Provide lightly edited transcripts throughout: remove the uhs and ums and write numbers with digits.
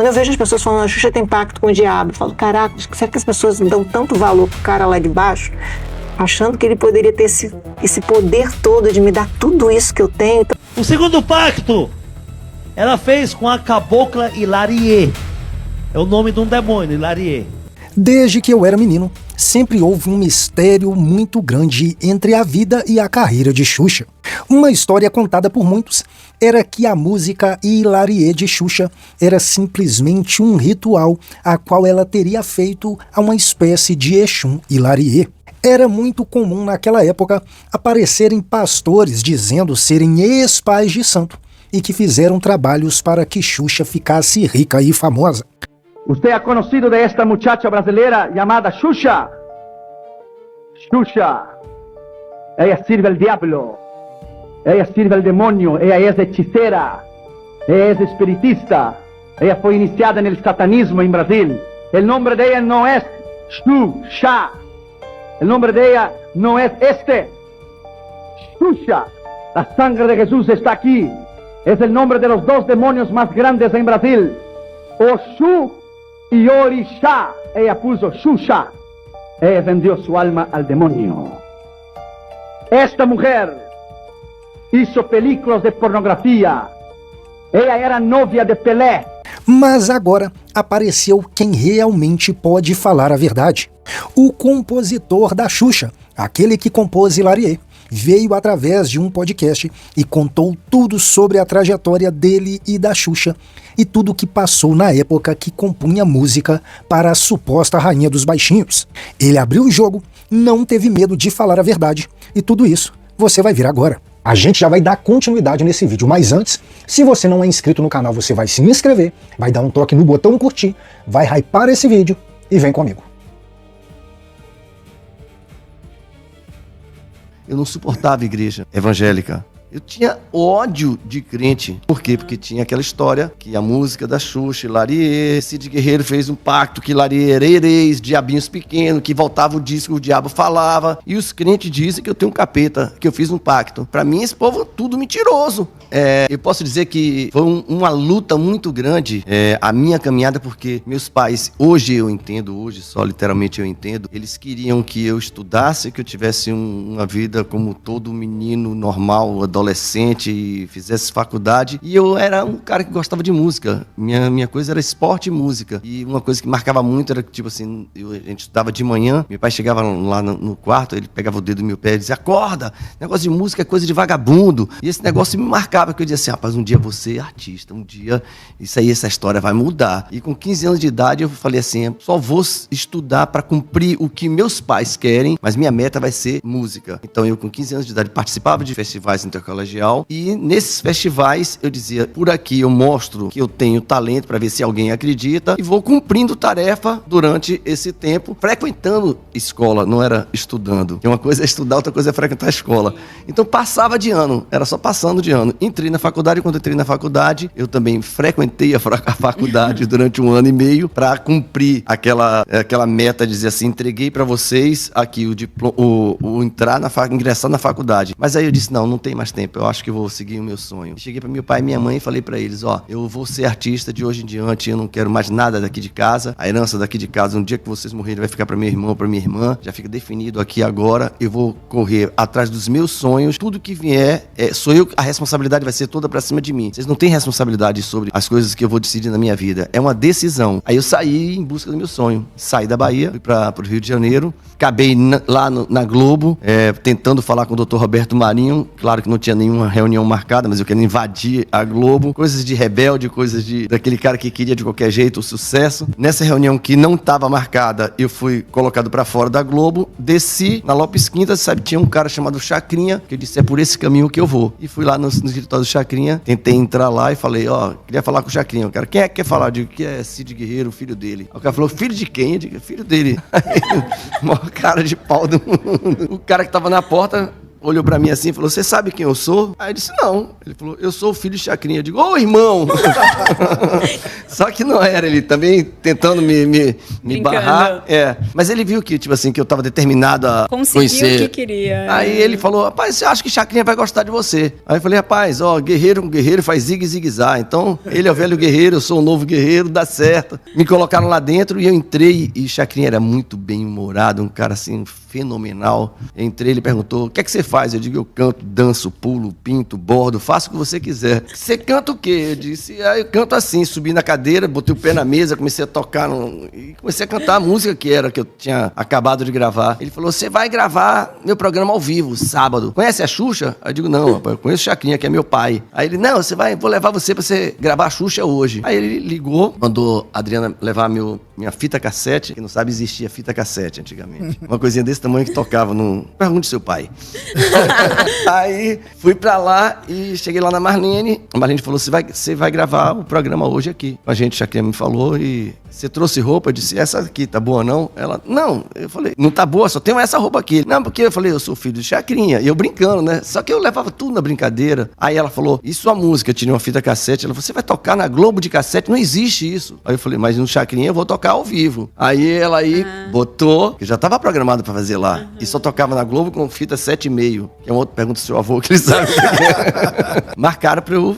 quando eu vejo as pessoas falando a Xuxa tem pacto com o diabo, eu falo, caraca, será que as pessoas dão tanto valor pro cara lá de baixo, achando que ele poderia ter esse poder todo de me dar tudo isso que eu tenho? O segundo pacto ela fez com a cabocla Hilarie. É o nome de um demônio, Hilarie. Desde que eu era menino, sempre houve um mistério muito grande entre a vida e a carreira de Xuxa. Uma história contada por muitos era que a música Hilarie de Xuxa era simplesmente um ritual a qual ela teria feito a uma espécie de Exum Hilarie. Era muito comum naquela época aparecerem pastores dizendo serem ex-pais de santo e que fizeram trabalhos para que Xuxa ficasse rica e famosa. Usted ha conocido de esta muchacha brasileira llamada Xuxa. Xuxa, ella sirve al diablo, ella sirve al demonio, ella es hechicera, ella es espiritista, ella fue iniciada en el satanismo en Brasil. El nombre de ella no es Xuxa, el nombre de ella no es este. Xuxa, la sangre de Jesús está aquí. Es el nombre de los dos demonios más grandes en Brasil, Oxu y Orixá. Ella puso Xuxa. Ella vendió su alma al demonio. Esta mujer hizo películas de pornografía. Ella era novia de Pelé. Mas agora apareceu quem realmente pode falar a verdade. O compositor da Xuxa, aquele que compôs Hilarie, veio através de um podcast e contou tudo sobre a trajetória dele e da Xuxa e tudo o que passou na época que compunha música para a suposta rainha dos baixinhos. Ele abriu o jogo, não teve medo de falar a verdade e tudo isso você vai ver agora. A gente já vai dar continuidade nesse vídeo, mas antes, se você não é inscrito no canal, você vai se inscrever, vai dar um toque no botão curtir, vai hypar esse vídeo e vem comigo. Eu não suportava a igreja evangélica. Eu tinha ódio de crente. Por quê? Porque tinha aquela história que a música da Xuxa, Hilarie, Cid Guerreiro fez um pacto que Hilarie era herês, diabinhos pequenos, que voltava o disco, o diabo falava. E os crentes dizem que eu tenho um capeta, que eu fiz um pacto. Pra mim, esse povo é tudo mentiroso. Eu posso dizer que foi uma luta muito grande a minha caminhada, porque meus pais, hoje eu entendo, hoje só literalmente eu entendo, eles queriam que eu estudasse, que eu tivesse uma vida como todo menino normal, adolescente, e fizesse faculdade. E eu era um cara que gostava de música. Minha coisa era esporte e música. E uma coisa que marcava muito era que, tipo assim, a gente estudava de manhã, meu pai chegava lá no quarto, ele pegava o dedo do meu pé e dizia, acorda, negócio de música é coisa de vagabundo. E esse negócio me marcava, porque eu dizia assim, rapaz, um dia você é artista, um dia essa história vai mudar. E com 15 anos de idade eu falei assim, só vou estudar para cumprir o que meus pais querem, mas minha meta vai ser música. Então eu com 15 anos de idade participava de festivais intercolegial e nesses festivais eu dizia, por aqui eu mostro que eu tenho talento para ver se alguém acredita e vou cumprindo tarefa durante esse tempo, frequentando escola, não era estudando. Uma coisa é estudar, outra coisa é frequentar a escola. Então passava de ano, era só passando de ano. Entrei na faculdade, quando entrei na faculdade, eu também frequentei a faculdade durante 1 ano e meio para cumprir aquela meta de dizer assim, entreguei para vocês aqui o diploma, ingressar na faculdade. Mas aí eu disse, não tem mais tempo, eu acho que eu vou seguir o meu sonho. Cheguei para meu pai e minha mãe e falei para eles, eu vou ser artista de hoje em diante, eu não quero mais nada daqui de casa, a herança daqui de casa, um dia que vocês morrerem vai ficar para meu irmão, para minha irmã, já fica definido aqui agora, eu vou correr atrás dos meus sonhos, tudo que vier, sou eu, a responsabilidade vai ser toda pra cima de mim. Vocês não têm responsabilidade sobre as coisas que eu vou decidir na minha vida. É uma decisão. Aí eu saí em busca do meu sonho. Saí da Bahia, fui pro Rio de Janeiro, acabei lá na Globo, tentando falar com o Dr. Roberto Marinho. Claro que não tinha nenhuma reunião marcada, mas eu queria invadir a Globo. Coisas de rebelde, daquele cara que queria de qualquer jeito o sucesso. Nessa reunião que não estava marcada, eu fui colocado pra fora da Globo, desci na Lopes Quintas, sabe, tinha um cara chamado Chacrinha, que eu disse, é por esse caminho que eu vou. E fui lá no escritório do Chacrinha, tentei entrar lá e falei, queria falar com o Chacrinha. O cara, quem é que quer falar? Eu digo, que é Cid Guerreiro, filho dele. Aí o cara falou, filho de quem? Eu digo, filho dele. Aí, maior cara de pau do mundo. O cara que tava na porta olhou pra mim assim e falou, você sabe quem eu sou? Aí eu disse, não. Ele falou, eu sou o filho de Chacrinha. Eu digo, ô, irmão! Só que não era, ele também tentando me barrar. Mas ele viu que, tipo assim, que eu tava determinado a Conseguiu conhecer. o que queria. Aí ele falou, rapaz, eu acho que Chacrinha vai gostar de você. Aí eu falei, rapaz, ó, guerreiro com guerreiro faz zigue-zigue-zá. Então, ele é o velho guerreiro, eu sou o novo guerreiro, dá certo. Me colocaram lá dentro e eu entrei e Chacrinha era muito bem-humorado, um cara assim, fenomenal. Eu entrei, ele perguntou, o que é que você faz? Eu digo, eu canto, danço, pulo, pinto, bordo, faço o que você quiser. Você canta o quê? Eu disse, eu canto assim, subi na cadeira, botei o pé na mesa, comecei a tocar e comecei a cantar a música que eu tinha acabado de gravar. Ele falou, você vai gravar meu programa ao vivo, sábado. Conhece a Xuxa? Aí eu digo, não, rapaz, eu conheço o Chacrinha, que é meu pai. Aí ele, não, vou levar você pra você gravar a Xuxa hoje. Aí ele ligou, mandou a Adriana levar minha fita cassete, que não sabe, existia fita cassete antigamente. Uma coisinha desse tamanho que tocava no... Pergunte seu pai. Aí fui pra lá e cheguei lá na Marlene. A Marlene falou, você vai gravar o programa hoje aqui. A gente, Chacrinha me falou e... Você trouxe roupa? Eu disse, essa aqui tá boa não? Ela, não. Eu falei, não tá boa, só tenho essa roupa aqui. Não, porque eu falei, eu sou filho de Chacrinha. E eu brincando, né? Só que eu levava tudo na brincadeira. Aí ela falou, e sua música? Eu tirei uma fita cassete. Ela falou, você vai tocar na Globo de cassete? Não existe isso. Aí eu falei, mas no Chacrinha eu vou tocar ao vivo. Aí ela botou, que já tava programado pra fazer lá. E só tocava na Globo com fita 7,5. Que é um outro, pergunta ao seu avô que ele sabe. Marcaram pra eu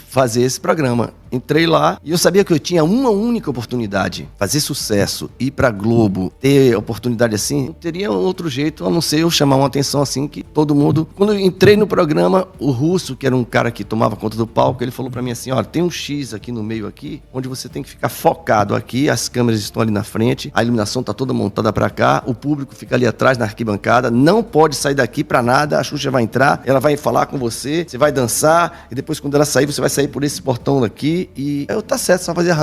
fazer esse programa. Entrei lá e eu sabia que eu tinha uma única oportunidade. Fazer sucesso, ir pra Globo, ter oportunidade assim, não teria outro jeito a não ser eu chamar uma atenção assim que todo mundo... Quando eu entrei no programa, o Russo, que era um cara que tomava conta do palco, ele falou pra mim assim, olha, tem um X aqui no meio aqui, onde você tem que ficar focado aqui, as câmeras estão ali na frente, a iluminação tá toda montada pra cá, o público fica ali atrás na arquibancada, não pode sair daqui pra nada, a Xuxa vai entrar, ela vai falar com você, você vai dançar, e depois quando ela sair, você vai sair por esse portão aqui, e eu, tá certo, só fazer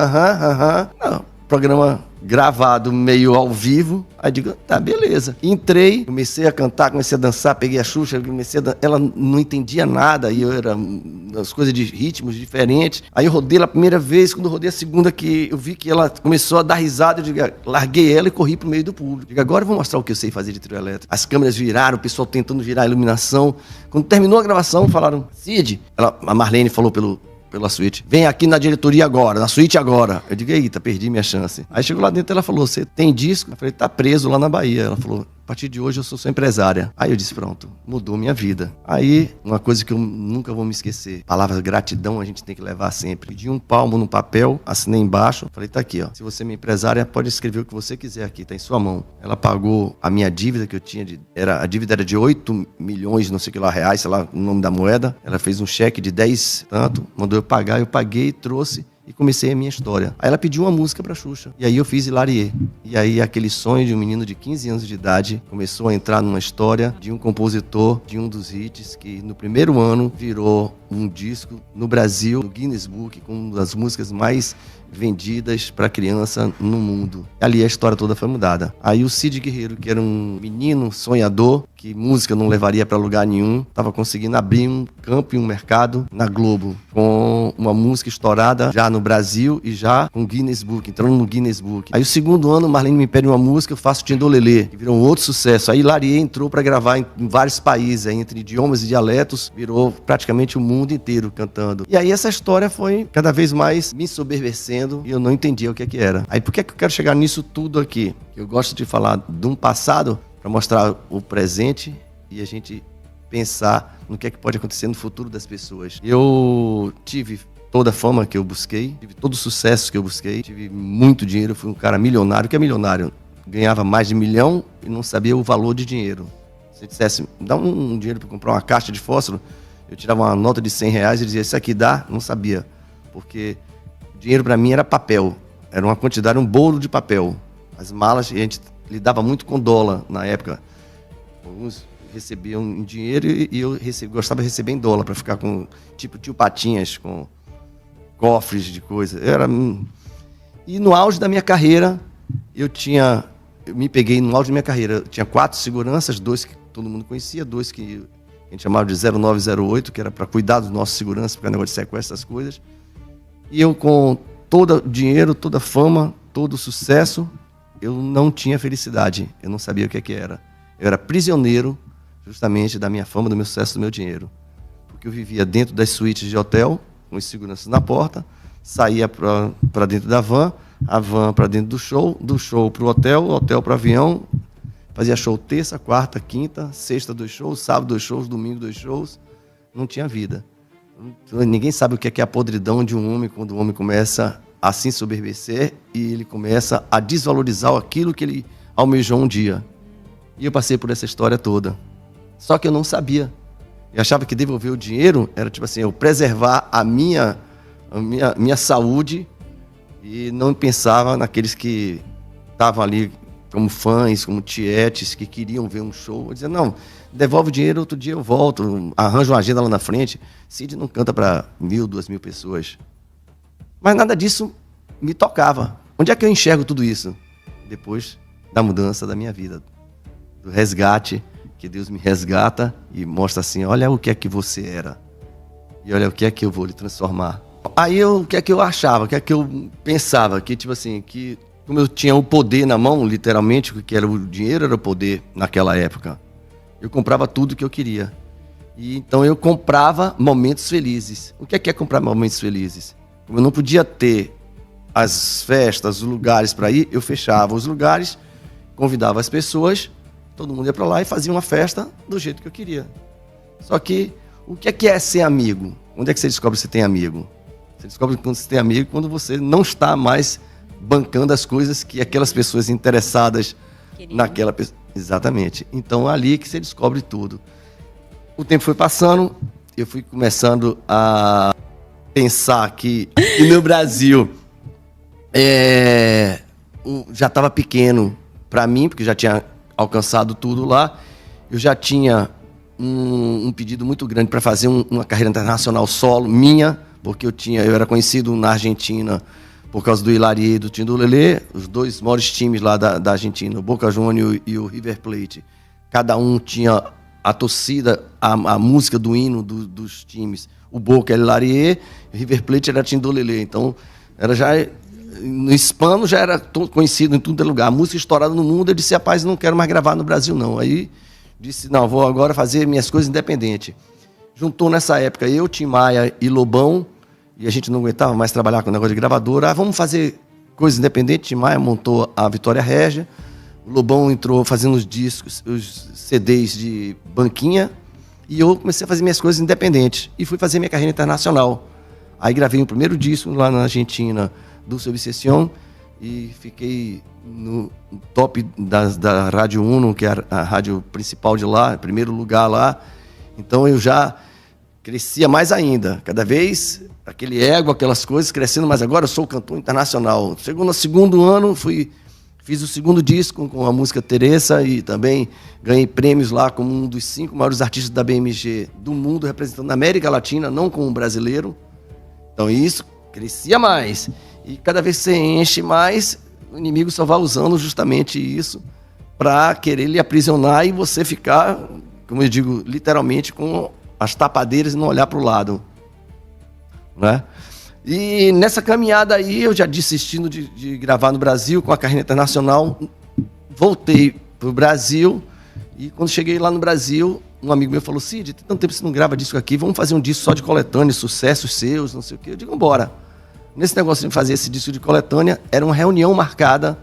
não, programa gravado meio ao vivo, aí digo, tá, beleza. Entrei, comecei a cantar, comecei a dançar, peguei a Xuxa, ela não entendia nada, e eu era as coisas de ritmos diferentes, aí eu rodei ela a primeira vez, quando eu rodei a segunda, que eu vi que ela começou a dar risada, eu digo, larguei ela e corri pro meio do público. Digo, agora eu vou mostrar o que eu sei fazer de trio elétrico. As câmeras viraram, o pessoal tentando virar a iluminação. Quando terminou a gravação, falaram, Cid, a Marlene falou pela suíte. Vem aqui na diretoria agora, na suíte agora. Eu digo, eita, perdi minha chance. Aí chegou lá dentro, ela falou, você tem disco? Eu falei, tá preso lá na Bahia. Ela falou, a partir de hoje eu sou sua empresária. Aí eu disse, pronto, mudou minha vida. Aí, uma coisa que eu nunca vou me esquecer, palavras gratidão a gente tem que levar sempre. Pedi um palmo no papel, assinei embaixo, falei, tá aqui, ó. Se você é minha empresária, pode escrever o que você quiser aqui, tá em sua mão. Ela pagou a minha dívida que eu tinha, a dívida era de 8 milhões, não sei o que lá, reais, sei lá, o nome da moeda. Ela fez um cheque de 10 tanto, mandou eu pagar, eu paguei, trouxe. E comecei a minha história. Aí ela pediu uma música pra Xuxa. E aí eu fiz Hilarie. E aí aquele sonho de um menino de 15 anos de idade começou a entrar numa história de um compositor de um dos hits que no primeiro ano virou um disco no Brasil, no Guinness Book, com uma das músicas mais vendidas para criança no mundo. Ali a história toda foi mudada. Aí o Cid Guerreiro, que era um menino sonhador, que música não levaria para lugar nenhum, estava conseguindo abrir um campo e um mercado na Globo, com uma música estourada já no Brasil e já com Guinness Book, entrando no Guinness Book. Aí o segundo ano, Marlene me pede uma música, eu faço Tindolelê, que virou um outro sucesso. Aí Hilarie entrou para gravar em vários países, entre idiomas e dialetos, virou praticamente o mundo inteiro cantando. E aí essa história foi cada vez mais me soberbecendo e eu não entendia o que era. Aí por que eu quero chegar nisso tudo aqui? Eu gosto de falar de um passado para mostrar o presente e a gente pensar no que é que pode acontecer no futuro das pessoas. Eu tive toda a fama que eu busquei, tive todo o sucesso que eu busquei, tive muito dinheiro, fui um cara milionário. O que é milionário? Ganhava mais de 1 milhão e não sabia o valor de dinheiro. Se eu dissesse, dá um dinheiro para comprar uma caixa de fósforo, eu tirava uma nota de 100 reais e dizia, isso aqui dá? Não sabia, porque dinheiro para mim era papel, era uma quantidade, um bolo de papel. As malas, a gente lidava muito com dólar na época. Alguns recebiam em dinheiro e eu gostava de receber em dólar para ficar com, tipo tio Patinhas, com cofres de coisa. E no auge da minha carreira, eu me peguei no auge da minha carreira, eu tinha 4 seguranças, 2 que todo mundo conhecia, 2 que a gente chamava de 0908, que era para cuidar dos nossos seguranças, porque era negócio de sequestro, essas coisas. E eu, com todo o dinheiro, toda a fama, todo o sucesso, eu não tinha felicidade. Eu não sabia o que era. Eu era prisioneiro justamente da minha fama, do meu sucesso, do meu dinheiro. Porque eu vivia dentro das suítes de hotel, com os seguranças na porta, saía para dentro da van, a van para dentro do show para o hotel para o avião, fazia show terça, quarta, quinta, sexta 2 shows, sábado 2 shows, domingo 2 shows, não tinha vida. Ninguém sabe o que é a podridão de um homem quando o homem começa a se ensoberbecer e ele começa a desvalorizar aquilo que ele almejou um dia. E eu passei por essa história toda. Só que eu não sabia. Eu achava que devolver o dinheiro era tipo assim, eu preservar a minha saúde e não pensava naqueles que estavam ali como fãs, como tietes, que queriam ver um show. Eu dizia, não, devolve o dinheiro, outro dia eu volto, arranjo uma agenda lá na frente. Cid não canta para 1.000, 2.000 pessoas. Mas nada disso me tocava. Onde é que eu enxergo tudo isso? Depois da mudança da minha vida, do resgate, que Deus me resgata e mostra assim, olha o que é que você era. E olha o que é que eu vou lhe transformar. Aí o que é que eu achava, o que é que eu pensava, que tipo assim, que como eu tinha o poder na mão, literalmente, que era o dinheiro, era o poder naquela época. Eu comprava tudo que eu queria. E então eu comprava momentos felizes. O que é comprar momentos felizes? Como eu não podia ter as festas, os lugares para ir, eu fechava os lugares, convidava as pessoas, todo mundo ia para lá e fazia uma festa do jeito que eu queria. Só que o que é ser amigo? Onde é que você descobre que você tem amigo? Você descobre que você tem amigo quando você não está mais bancando as coisas que aquelas pessoas interessadas naquela pessoa. Exatamente. Então, ali que você descobre tudo. O tempo foi passando, eu fui começando a pensar que no Brasil já estava pequeno para mim, porque já tinha alcançado tudo lá. Eu já tinha um pedido muito grande para fazer uma carreira internacional solo minha, porque eu era conhecido na Argentina por causa do Hilarie e do Tindolelê, os 2 maiores times lá da Argentina, o Boca Juniors e o River Plate. Cada um tinha a torcida, a música do hino dos times. O Boca era Hilarie, o River Plate era Tindolelê. Então, no hispano já era conhecido em todo lugar. A música estourada no mundo, eu disse, rapaz, não quero mais gravar no Brasil, não. Aí disse, não, vou agora fazer minhas coisas independente. Juntou nessa época eu, Tim Maia e Lobão, e a gente não aguentava mais trabalhar com o negócio de gravadora. Vamos fazer coisas independentes. Tim Maia montou a Vitória Régia, o Lobão entrou fazendo os discos, os CDs de banquinha, e eu comecei a fazer minhas coisas independentes. E fui fazer minha carreira internacional. Aí gravei o primeiro disco lá na Argentina, do Obsession, e fiquei no top da Rádio Uno, que é a rádio principal de lá, primeiro lugar lá. Então eu já crescia mais ainda, cada vez aquele ego, aquelas coisas crescendo, mas agora eu sou cantor internacional. Chegou no segundo ano, fiz o segundo disco com a música Teresa e também ganhei prêmios lá como um dos 5 maiores artistas da BMG do mundo, representando a América Latina, não como brasileiro. Então isso crescia mais. E cada vez que você enche mais, o inimigo só vai usando justamente isso para querer lhe aprisionar e você ficar, como eu digo, literalmente com as tapadeiras e não olhar para o lado. Né? E nessa caminhada aí, eu já desistindo de gravar no Brasil, com a carreira internacional, voltei para o Brasil e quando cheguei lá no Brasil, um amigo meu falou, Cid, tem tanto tempo que você não grava disco aqui, vamos fazer um disco só de coletânea, sucessos seus, não sei o quê. Eu digo, bora. Nesse negócio de fazer esse disco de coletânea, era uma reunião marcada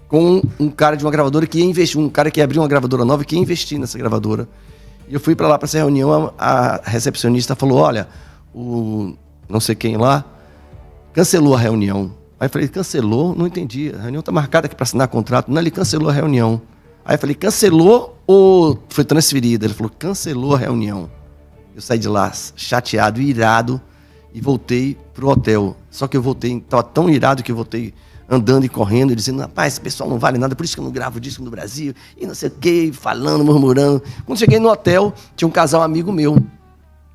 com um cara de uma gravadora que ia investir, um cara que ia abrir uma gravadora nova e que ia investir nessa gravadora. E eu fui para lá para essa reunião, a recepcionista falou, olha, o não sei quem lá cancelou a reunião. Aí eu falei, cancelou? Não entendi. A reunião está marcada aqui para assinar contrato. Não, ele cancelou a reunião. Aí eu falei, cancelou ou foi transferida? Ele falou, cancelou a reunião. Eu saí de lá chateado, irado, e voltei pro hotel. Só que eu voltei, estava tão irado que eu voltei andando e correndo, e dizendo, rapaz, esse pessoal não vale nada, por isso que eu não gravo disco no Brasil, e não sei o quê, falando, murmurando. Quando cheguei no hotel, tinha um casal amigo meu,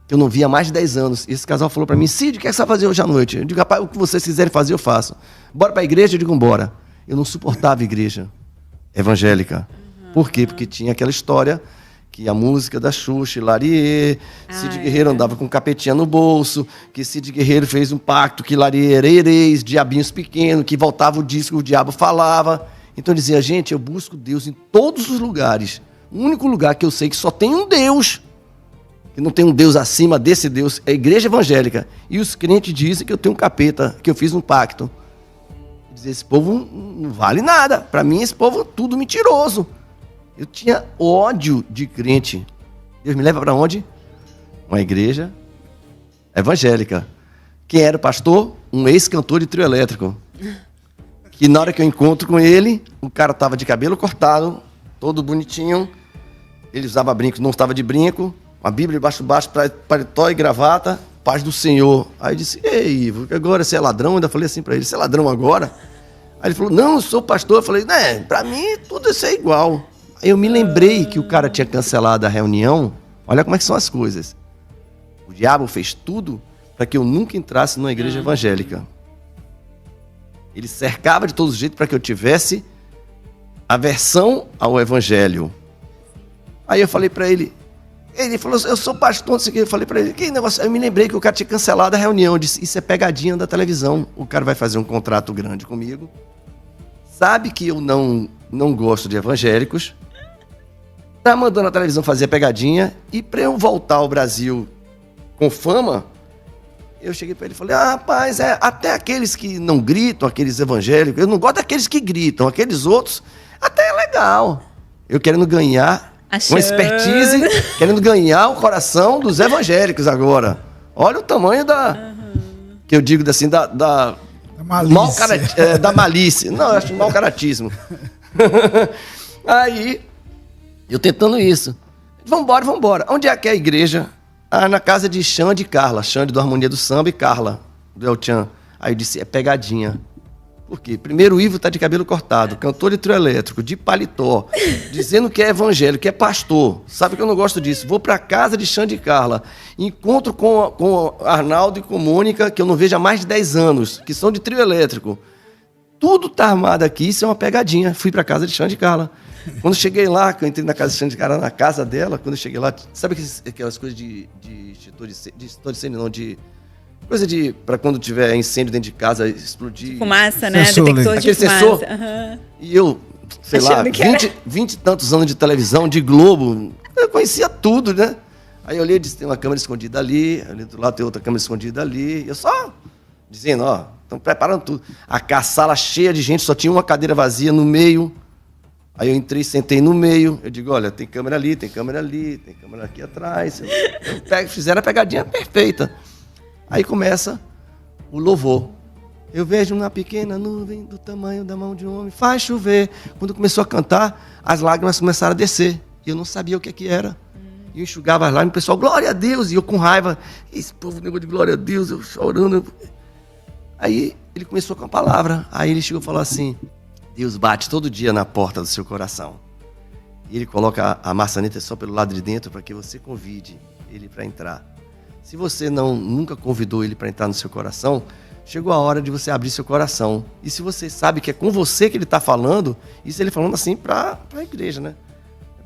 que eu não via há mais de 10 anos. E esse casal falou para mim, Cid, o que é que você vai fazer hoje à noite? Eu digo, rapaz, o que vocês quiserem fazer, eu faço. Bora para a igreja? Eu digo, bora. Eu não suportava a igreja evangélica. Por quê? Porque tinha aquela história que a música da Xuxa, Hilarie, Cid Guerreiro andava com capetinha no bolso, que Cid Guerreiro fez um pacto, que Hilarie era herês, diabinhos pequenos, que voltava o disco, o diabo falava. Então eu dizia, gente, eu busco Deus em todos os lugares, O único lugar que eu sei que só tem um Deus, que não tem um Deus acima desse Deus, é a igreja evangélica. E os crentes dizem que eu tenho um capeta, que eu fiz um pacto. Dizer, esse povo não vale nada. Para mim, esse povo é tudo mentiroso. Eu tinha ódio de crente. Deus me leva para onde? Uma igreja evangélica. Quem era o pastor? Um ex-cantor de trio elétrico. Que na hora que eu encontro com ele, o cara tava de cabelo cortado, todo bonitinho. Ele usava brinco, não estava de brinco. Uma Bíblia debaixo, paletó e gravata. Paz do Senhor. Aí eu disse, ei, Ivo, agora você é ladrão? Eu ainda falei assim para ele, você é ladrão agora? Aí ele falou, não, eu sou pastor. Eu falei, né, para mim tudo isso é igual. Aí eu me lembrei que o cara tinha cancelado a reunião. Olha como é que são as coisas. O diabo fez tudo para que eu nunca entrasse numa igreja evangélica. Ele cercava de todos os jeitos para que eu tivesse aversão ao evangelho. Aí eu falei para ele falou, eu sou pastor, não sei o que. Eu falei para ele, que negócio? Aí eu me lembrei que o cara tinha cancelado a reunião. Eu disse, isso é pegadinha da televisão. O cara vai fazer um contrato grande comigo. Sabe que eu não gosto de evangélicos. Tá mandando a televisão fazer a pegadinha. E para eu voltar ao Brasil com fama, eu cheguei para ele e falei, rapaz, até aqueles que não gritam, aqueles evangélicos, eu não gosto daqueles que gritam, aqueles outros, até é legal. Eu querendo ganhar uma expertise, querendo ganhar o coração dos evangélicos agora. Olha o tamanho que eu digo assim, da malícia. Da malícia. Não, eu acho mau caratismo. Aí, eu tentando isso. Vambora. Onde é que é a igreja? Na casa de Xande e Carla. Xande do Harmonia do Samba e Carla do El Chan. Aí eu disse, é pegadinha. Por quê? Primeiro, o Ivo tá de cabelo cortado, cantor de trio elétrico, de paletó, dizendo que é evangélico, que é pastor. Sabe que eu não gosto disso. Vou pra casa de Xande e Carla. Encontro com Arnaldo e com Mônica, que eu não vejo há mais de 10 anos, que são de trio elétrico. Tudo tá armado aqui, isso é uma pegadinha. Fui pra casa de Xande e Carla. Quando cheguei lá, que eu entrei na casa de Xande e Carla, na casa dela, quando eu cheguei lá, sabe aquelas coisas de extintor de incêndio, não, de coisa para quando tiver incêndio dentro de casa, explodir. Fumaça, né? Sensor, Detector de fumaça. Sensor. E eu, sei lá, 20 e tantos anos de televisão, de Globo, eu conhecia tudo, né? Aí eu olhei e disse, tem uma câmera escondida ali, ali do lado tem outra câmera escondida ali. Eu só dizendo, estão preparando tudo. A sala cheia de gente, só tinha uma cadeira vazia no meio. Aí eu entrei, sentei no meio. Eu digo, olha, tem câmera ali, tem câmera ali, tem câmera aqui atrás. Fizeram a pegadinha perfeita. Aí começa o louvor. Eu vejo uma pequena nuvem do tamanho da mão de um homem, faz chover. Quando começou a cantar, as lágrimas começaram a descer. E eu não sabia o que era. E eu enxugava as lágrimas, o pessoal, glória a Deus. E eu com raiva, esse povo negócio de glória a Deus, eu chorando. Aí ele começou com a palavra. Aí ele chegou e falou assim, Deus bate todo dia na porta do seu coração. E ele coloca a maçaneta só pelo lado de dentro para que você convide ele para entrar. Se você nunca convidou ele para entrar no seu coração, chegou a hora de você abrir seu coração. E se você sabe que é com você que ele está falando, isso ele falando assim para a igreja, né?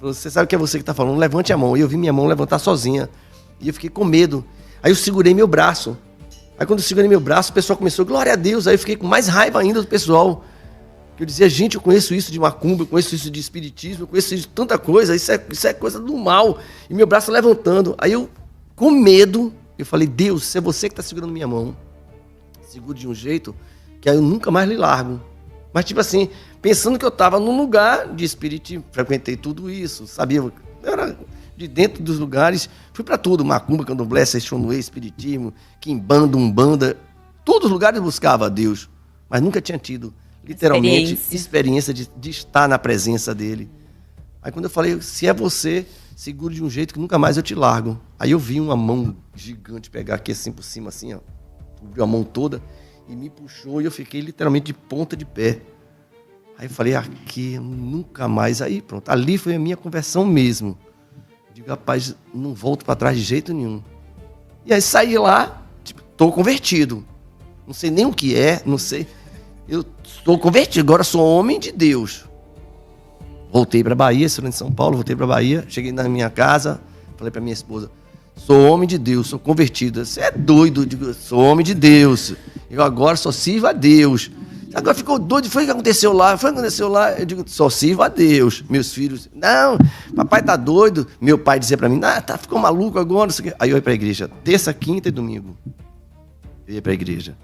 Você sabe que é você que está falando, levante a mão. E eu vi minha mão levantar sozinha. E eu fiquei com medo. Aí eu segurei meu braço. Aí quando eu segurei meu braço, o pessoal começou, glória a Deus. Aí eu fiquei com mais raiva ainda do pessoal. Eu dizia, gente, eu conheço isso de macumba, eu conheço isso de espiritismo, eu conheço isso de tanta coisa, isso é coisa do mal. E meu braço levantando. Aí eu, com medo, eu falei, Deus, se é você que está segurando minha mão, seguro de um jeito que aí eu nunca mais lhe largo. Mas tipo assim, pensando que eu estava num lugar de espiritismo, frequentei tudo isso, sabia? Eu era de dentro dos lugares, fui para tudo, macumba, candomblé, sexonuê, espiritismo, quimbanda, umbanda, todos os lugares eu buscava a Deus, mas nunca tinha tido literalmente experiência de estar na presença dele. Aí quando eu falei, se é você, seguro de um jeito que nunca mais eu te largo. Aí eu vi uma mão gigante pegar aqui assim por cima, assim, ó, cobriu a mão toda e me puxou e eu fiquei literalmente de ponta de pé. Aí eu falei, aqui, nunca mais. Aí pronto, ali foi a minha conversão mesmo. Digo, rapaz, não volto para trás de jeito nenhum. E aí saí lá, tipo, tô convertido. Não sei nem o que é, não sei. Eu estou convertido, agora sou homem de Deus. Voltei para Bahia, sou de São Paulo, voltei para Bahia, cheguei na minha casa, falei para minha esposa, sou homem de Deus, sou convertido. Você é doido, eu digo, sou homem de Deus. Eu agora só sirvo a Deus. Agora ficou doido, foi o que aconteceu lá, Eu digo, só sirvo a Deus. Meus filhos, não, papai tá doido. Meu pai dizia pra mim, ficou maluco agora. Aí eu ia pra igreja, terça, quinta e domingo. Eu ia pra igreja.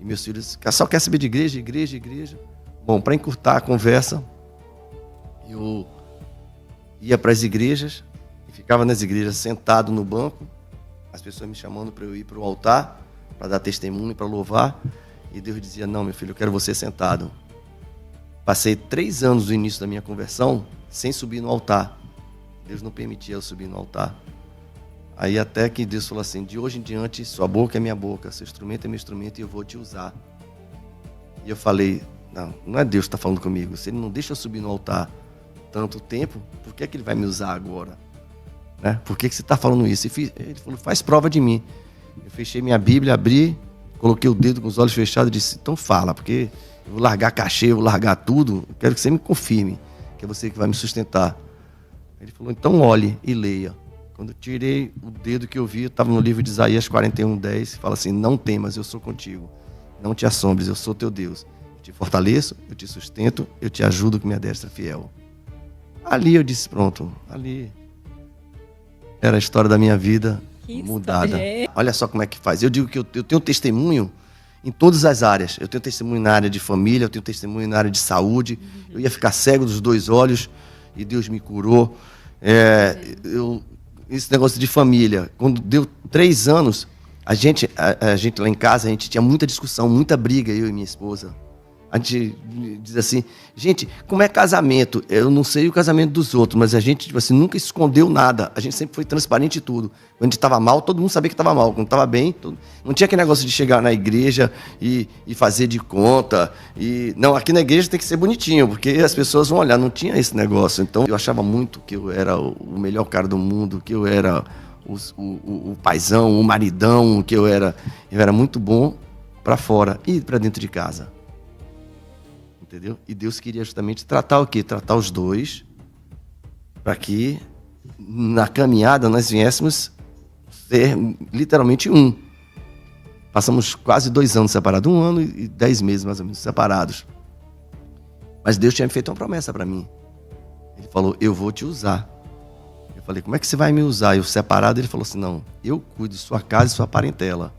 E meus filhos só querem saber de igreja. Bom, pra encurtar a conversa, eu ia pras igrejas e ficava nas igrejas sentado no banco, as pessoas me chamando para eu ir para o altar, para dar testemunho, para louvar. E Deus dizia, não, meu filho, eu quero você sentado. Passei 3 anos do início da minha conversão sem subir no altar. Deus não permitia eu subir no altar. Aí até que Deus falou assim, de hoje em diante, sua boca é minha boca, seu instrumento é meu instrumento e eu vou te usar. E eu falei, não é Deus que está falando comigo. Se Ele não deixa eu subir no altar tanto tempo, por que é que Ele vai me usar agora? Né? Por que você está falando isso? Ele falou, faz prova de mim. Eu fechei minha Bíblia, abri, coloquei o dedo com os olhos fechados e disse, então fala, porque eu vou largar cachê, eu vou largar tudo, eu quero que você me confirme, que é você que vai me sustentar. Ele falou, então olhe e leia. Quando eu tirei o dedo que eu vi, eu estava no livro de Isaías 41:10, fala assim, não temas, eu sou contigo, não te assombres, eu sou teu Deus. Eu te fortaleço, eu te sustento, eu te ajudo com minha destra fiel. Ali eu disse, pronto, ali era a história da minha vida mudada. Olha só como é que faz. Eu digo que eu tenho testemunho em todas as áreas. Eu tenho testemunho na área de família, eu tenho testemunho na área de saúde. Eu ia ficar cego dos 2 olhos e Deus me curou. Esse negócio de família, quando deu 3 anos, a gente lá em casa, a gente tinha muita discussão, muita briga, eu e minha esposa. A gente diz assim, gente, como é casamento? Eu não sei o casamento dos outros, mas a gente tipo assim, nunca escondeu nada. A gente sempre foi transparente em tudo. Quando a gente estava mal, todo mundo sabia que estava mal. Quando estava bem, não tinha aquele negócio de chegar na igreja e fazer de conta. Não, aqui na igreja tem que ser bonitinho, porque as pessoas vão olhar. Não tinha esse negócio. Então, eu achava muito que eu era o melhor cara do mundo, que eu era o paizão, o maridão, que eu era muito bom para fora e para dentro de casa. Entendeu? E Deus queria justamente tratar o quê? Tratar os dois, para que na caminhada nós viéssemos ser literalmente um. Passamos quase 2 anos separados, 1 ano e 10 meses mais ou menos separados. Mas Deus tinha feito uma promessa para mim. Ele falou, eu vou te usar. Eu falei, como é que você vai me usar? Eu separado, ele falou assim, não, eu cuido de sua casa e sua parentela.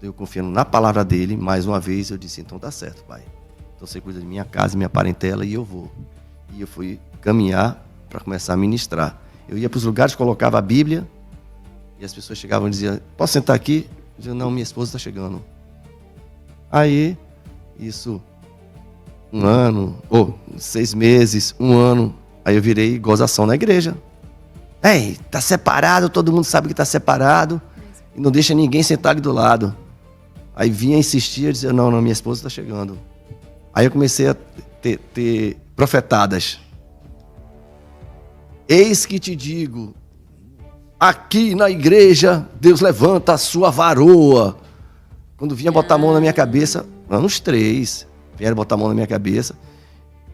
Eu confiando na palavra dele, mais uma vez eu disse, então tá certo, pai. Então você cuida de minha casa, minha parentela e eu vou. E eu fui caminhar para começar a ministrar. Eu ia para os lugares, colocava a Bíblia e as pessoas chegavam e diziam, posso sentar aqui? Eu dizia, não, minha esposa está chegando. Aí, isso, 1 ano, 6 meses, 1 ano, aí eu virei gozação na igreja. Ei, tá separado, todo mundo sabe que tá separado e não deixa ninguém sentar ali do lado. Aí vinha insistir e dizia, não, minha esposa está chegando. Aí eu comecei a ter profetadas. Eis que te digo, aqui na igreja, Deus levanta a sua varoa. Quando vinha botar a mão na minha cabeça, anos 3, vieram botar a mão na minha cabeça.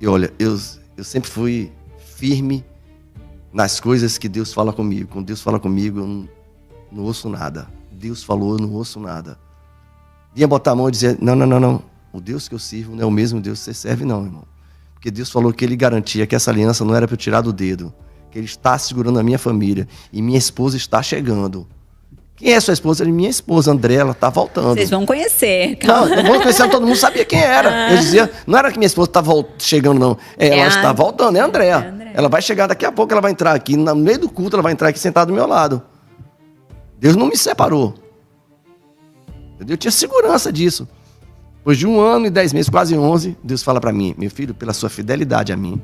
E olha, eu sempre fui firme nas coisas que Deus fala comigo. Quando Deus fala comigo, eu não ouço nada. Deus falou, eu não ouço nada. Vinha botar a mão e dizer, não. O Deus que eu sirvo não é o mesmo Deus que você serve, não, irmão. Porque Deus falou que Ele garantia que essa aliança não era para eu tirar do dedo. Que Ele está segurando a minha família. E minha esposa está chegando. Quem é sua esposa? Minha esposa, André, ela está voltando. Vocês vão conhecer. Calma. Não vamos conhecer, todo mundo sabia quem era. Eu dizia, não era que minha esposa está chegando, não. Ela está voltando, é a Andréa. Ela vai chegar daqui a pouco, ela vai entrar aqui. No meio do culto, ela vai entrar aqui sentada do meu lado. Deus não me separou. Eu tinha segurança disso. Depois de 1 ano e 10 meses, quase 11, Deus fala para mim, meu filho, pela sua fidelidade a mim,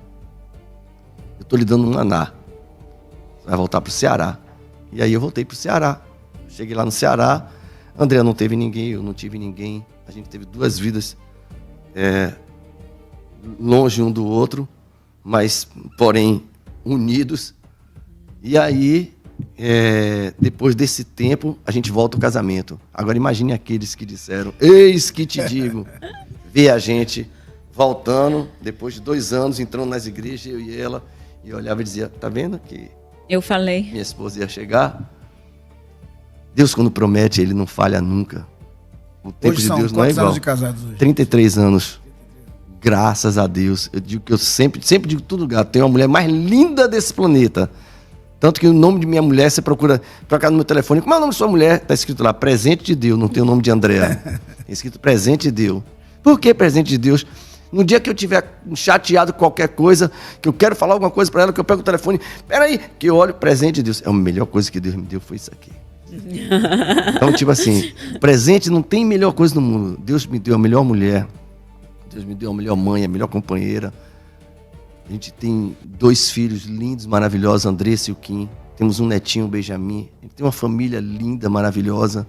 eu estou lhe dando um maná. Você vai voltar para o Ceará. E aí eu voltei para o Ceará. Cheguei lá no Ceará, André não teve ninguém, eu não tive ninguém. A gente teve 2 vidas longe um do outro, mas, porém, unidos. E aí, depois desse tempo, a gente volta ao casamento. Agora imagine aqueles que disseram, eis que te digo, ver a gente voltando, depois de 2 anos, entrando nas igrejas, eu e ela, e eu olhava e dizia, tá vendo que eu falei, minha esposa ia chegar? Deus, quando promete, Ele não falha nunca. O tempo Hoje de são Deus não é quantos igual. anos de casados hoje? 33 anos. Graças a Deus. Eu digo que eu sempre digo em todo lugar. Tenho a mulher mais linda desse planeta. Tanto que o nome de minha mulher, você procura no meu telefone. Como é o nome de sua mulher? Está escrito lá, presente de Deus. Não tem o nome de Andréa. É escrito presente de Deus. Por que presente de Deus? No dia que eu tiver chateado com qualquer coisa, que eu quero falar alguma coisa para ela, que eu pego o telefone, peraí, que eu olho, presente de Deus. É a melhor coisa que Deus me deu, foi isso aqui. Então, tipo assim, presente não tem melhor coisa no mundo. Deus me deu a melhor mulher. Deus me deu a melhor mãe, a melhor companheira. A gente tem 2 filhos lindos, maravilhosos, Andressa e o Kim. Temos um netinho, o Benjamin. A gente tem uma família linda, maravilhosa.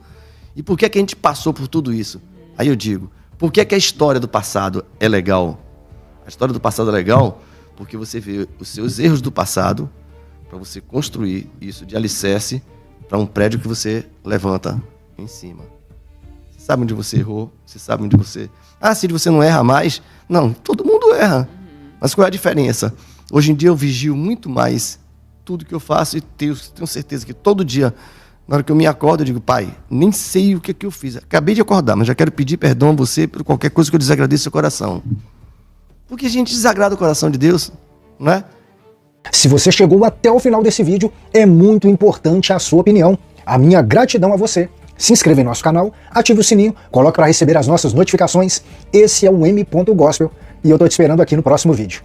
E por que é que a gente passou por tudo isso? Aí eu digo, por que é que a história do passado é legal? A história do passado é legal porque você vê os seus erros do passado para você construir isso de alicerce para um prédio que você levanta em cima. Você sabe onde você errou, você sabe onde você... Ah, Cid, você não erra mais? Não, todo mundo erra. Mas qual é a diferença? Hoje em dia eu vigio muito mais tudo que eu faço e tenho certeza que todo dia, na hora que eu me acordo, eu digo, pai, nem sei o que eu fiz. Acabei de acordar, mas já quero pedir perdão a você por qualquer coisa que eu desagradeça seu coração. Porque a gente desagrada o coração de Deus, não é? Se você chegou até o final desse vídeo, é muito importante a sua opinião. A minha gratidão a você. Se inscreva em nosso canal, ative o sininho, coloque para receber as nossas notificações. Esse é o M.Gospel e eu tô te esperando aqui no próximo vídeo.